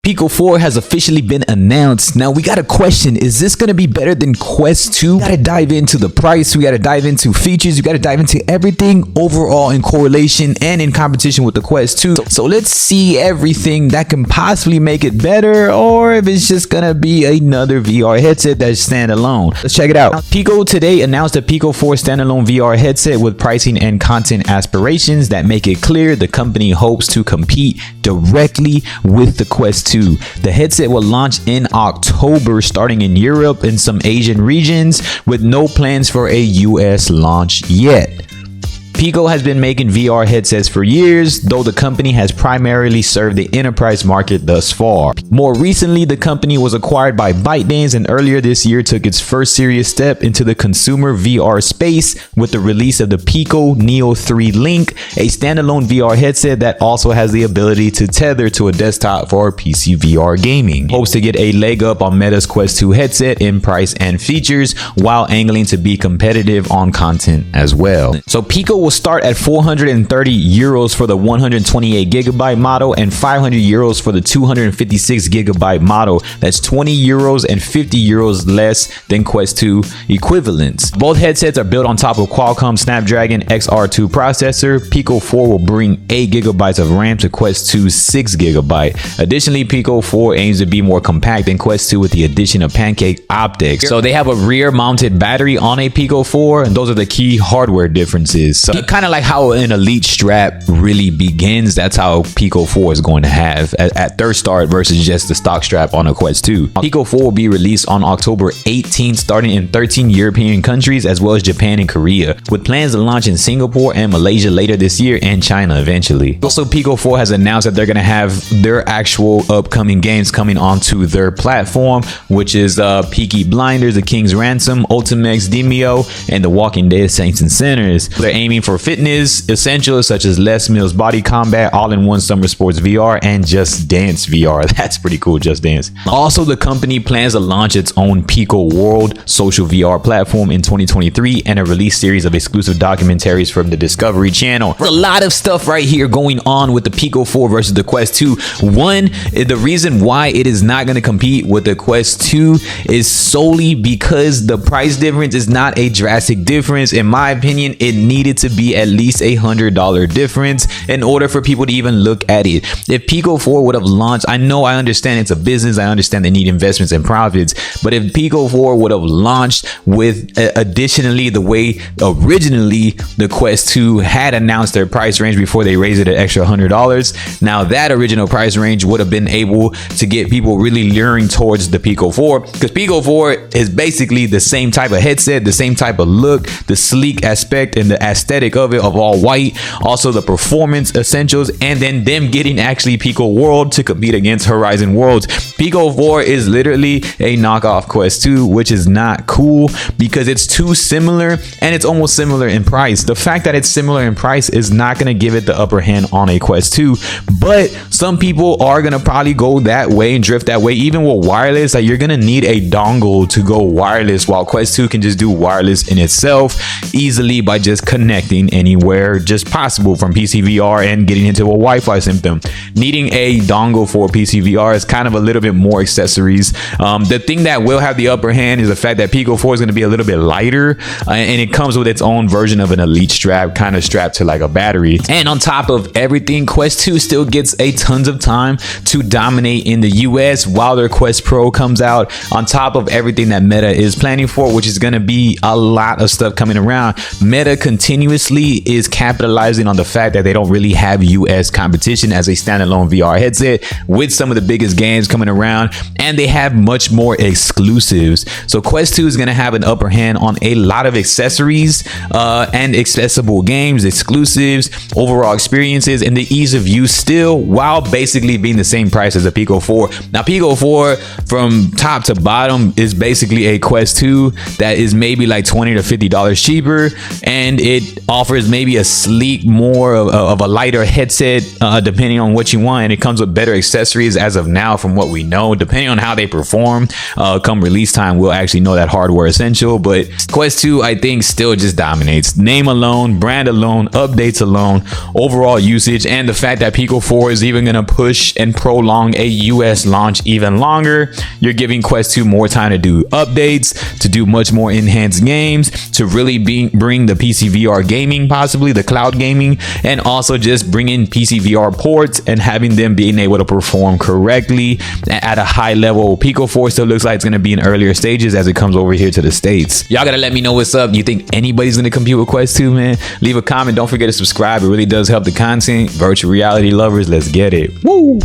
Pico 4 has officially been announced. Now we got a question. Is this going to be better than Quest 2? We got to dive into the price. We got to dive into features. You got to dive into everything overall in correlation and in competition with the Quest 2. So let's see everything that can possibly make it better, or if it's just going to be another VR headset that's standalone. Let's check it out. Pico today announced a Pico 4 standalone VR headset with pricing and content aspirations that make it clear the company hopes to compete directly with the Quest 2. The headset will launch in October, starting in Europe and some Asian regions, with no plans for a US launch yet. Pico has been making VR headsets for years, though the company has primarily served the enterprise market thus far. More recently, the company was acquired by ByteDance, and earlier this year took its first serious step into the consumer VR space with the release of the Pico Neo 3 Link, a standalone VR headset that also has the ability to tether to a desktop for PC VR gaming. Hopes to get a leg up on Meta's Quest 2 headset in price and features, while angling to be competitive on content as well. So Pico will start at 430 euros for the 128GB model and 500 euros for the 256GB model. That's 20 euros and 50 euros less than Quest 2 equivalents. Both headsets are built on top of Qualcomm Snapdragon XR2 processor. Pico 4 will bring 8GB of RAM to Quest 2's 6GB. Additionally, Pico 4 aims to be more compact than Quest 2 with the addition of pancake optics. So they have a rear mounted battery on a Pico 4, and those are the key hardware differences. So kind of like how an Elite strap really begins, that's how Pico 4 is going to have at their start versus just the stock strap on a Quest 2. Pico 4 will be released on October 18th, starting in 13 European countries as well as Japan and Korea, with plans to launch in Singapore and Malaysia later this year, and China eventually. Also, Pico 4 has announced that they're going to have their actual upcoming games coming onto their platform, which is Peaky Blinders, The King's Ransom, Ultimax Demio, and The Walking Dead Saints and Sinners. They're aiming for fitness essentials such as Les Mills Body Combat, All-in-One Summer Sports VR, and Just Dance VR. That's pretty cool, Just Dance. Also, the company plans to launch its own Pico World social VR platform in 2023 and a release series of exclusive documentaries from the Discovery Channel. There's a lot of stuff right here going on with the Pico 4 versus the Quest 2. One, the reason why it is not going to compete with the Quest 2 is solely because the price difference is not a drastic difference. In my opinion, it needed to be at least $100 difference in order for people to even look at it. If Pico 4 would have launched, I understand it's a business, I understand they need investments and profits, but if Pico 4 would have launched with additionally the way originally the Quest 2 had announced their price range before they raised it an extra $100, now that original price range would have been able to get people really luring towards the Pico 4, because Pico 4 is basically the same type of headset, the same type of look, the sleek aspect and the aesthetic of it, of all white, also the performance essentials, and then them getting actually Pico World to compete against Horizon Worlds. Pico 4 is literally a knockoff Quest 2, which is not cool because it's too similar and it's almost similar in price. The fact that it's similar in price is not going to give it the upper hand on a Quest 2, but some people are going to probably go that way and drift that way. Even with wireless, like, you're going to need a dongle to go wireless, while Quest 2 can just do wireless in itself easily by just connecting anywhere just possible from PC VR and getting into a Wi-Fi system. Needing a dongle for PC VR is kind of a little bit more accessories. The thing that will have the upper hand is the fact that Pico 4 is going to be a little bit lighter, and it comes with its own version of an Elite strap, kind of strapped to like a battery. And on top of everything, Quest 2 still gets a tons of time to dominate in the US while their Quest Pro comes out, on top of everything that Meta is planning for, which is going to be a lot of stuff coming around. Meta continuously is capitalizing on the fact that they don't really have US competition as a standalone VR headset, with some of the biggest games coming around, and they have much more exclusives. So Quest 2 is going to have an upper hand on a lot of accessories and accessible games, exclusives, overall experiences, and the ease of use still, while basically being the same price as a Pico 4. Now Pico 4 from top to bottom is basically a Quest 2 that is maybe like $20 to $50 cheaper, and it offers maybe a sleek, more of a lighter headset, depending on what you want, and it comes with better accessories as of now from what we know. Depending on how they perform come release time, we'll actually know that hardware essential. But Quest 2, I think, still just dominates. Name alone, brand alone, updates alone, overall usage, and the fact that Pico 4 is even going to push and prolong a US launch even longer. You're giving Quest 2 more time to do updates, to do much more enhanced games, to really bring the PC VR gaming, possibly the cloud gaming, and also just bringing PC VR ports and having them being able to perform correctly at a high level. Pico 4 still looks like it's going to be in earlier stages as it comes over here to the States. Y'all gotta let me know what's up. You think anybody's going to compete with Quest 2, man? Leave a comment. Don't forget to subscribe. It really does help the content. Virtual reality lovers, let's get it. Woo!